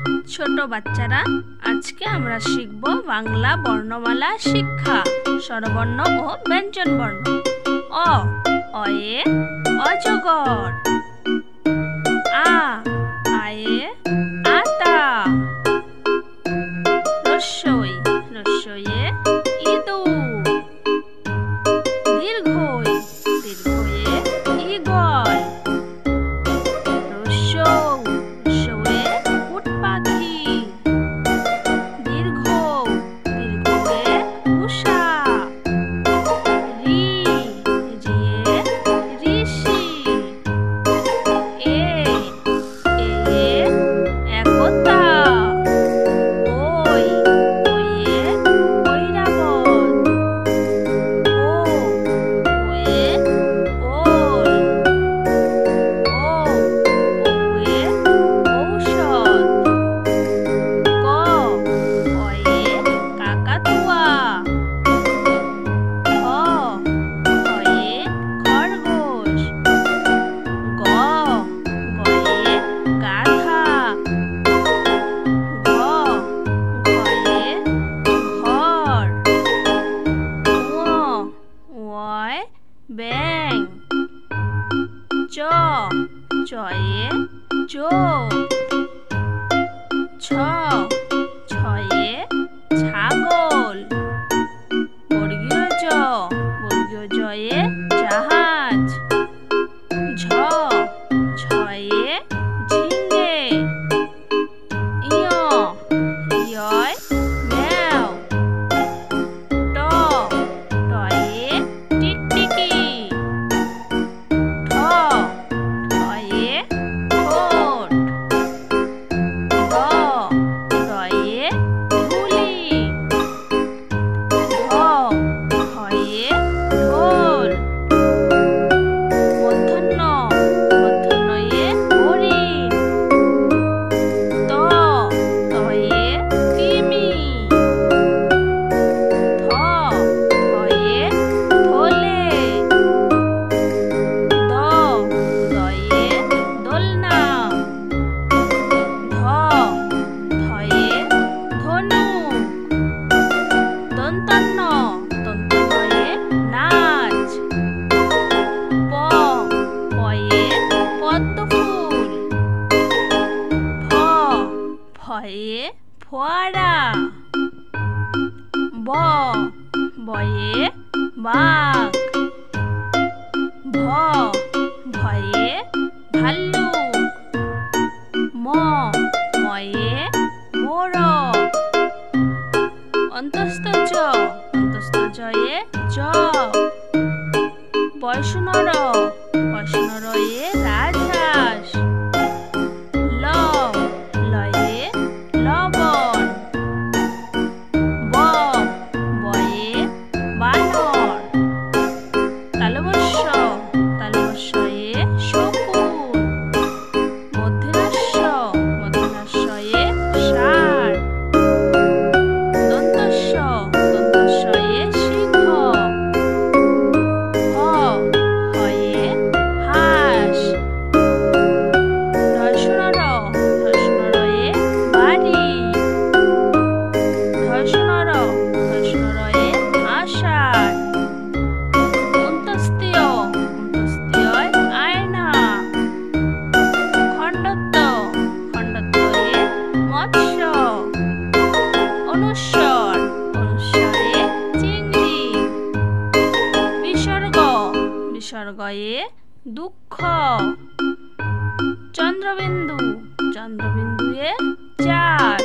ছোট বাচ্চারা, আজকে আমরা শিখব বাংলা বর্ণমালা শিক্ষা, স্বরবর্ণ ও ব্যঞ্জন বর্ণ। অ, অয়ে অজগর। আ, আয়ে আতা। রস্বই, রস্বইয়ে ইঁদুর। দীর্ঘই, দীর্ঘয়ে ঈগল। রস্যৌ, রস্যৌয়ে উট পাখি। দীর্ঘ, দীর্ঘয়ে উষা। রি, রিয়ে ঋষি। এ, এয়ে একতা। ওই, ওইয়ে ঐরাবত। ও, ওয়ে ওল। ও, ওয়ে ঔষধ। ক, কয়ে কাকাতুয়া। খ, খয়ে খরগোশ। গ, গয়ে গাধা। ঘ, ঘয়ে ঘর। ঙ, ঙয় ব্যাঙ। চ, চয়ে চোখ। ছ, ছয়ে ছাগল। বর্গীয় জ, বর্গীয় জয়ে জাহাজ। ঝ, ঝয়ে ঝিঙে। ইয়, ইয়য় ম্যাও। ট, টয়ে টিকটিকি। ঠ, ঠয়ে ঠোঁট। ড, ডয়ে ঢুলি। ঢ, ঢয়ে ঢোল। মূর্ধন্য, মূর্ধন্যয়ে হরিণ। ত, তয়ে তিমি। থ, থয়ে থলে। দ, দয়ে দোলনা। ধ, ধয়ে ধনুক। দন্তন্য, দন্তন্যয়ে নাচ। প, পয়ে পদ্মফুল। ফ, ফয়ে ফোয়ারা। ব, বয়ে বাঘ। ভ, ভয়ে ভাল্লুক। ম, ময়ে মোরগ। অন্তস্থ জ, অন্তস্থ জয়ে জগ। বয়সনর, বয়সনরয়ে রাজহাঁস। ল, লয়ে লবণ। ব, বয়ে বানর। তালবস্য, তালবস্যয়ে শকুন। মূর্ধন্যস্য, মূর্ধন্যস্যয়ে ষাঁড়। দন্তস্য, দন্তস্যয়ে সিংহ। হ, হয়ে হাঁস। ধর্ষণর, ধর্ষণরয়ে বাড়ি। ধর্ষণর, ধর্ষণরয়ে আষাঢ়। অন্তস্তীয়, অন্তস্তীয়য় আয়না। খণ্ডত্ব, খণ্ডত্বয়ে মৎস্য। অনুস্বর, অনুস্বরে চিংড়ি। বিসর্গ, বিসর্গয়ে দুঃখ। চন্দ্রবিন্দু, চন্দ্রবিন্দুয়ে চাঁদ।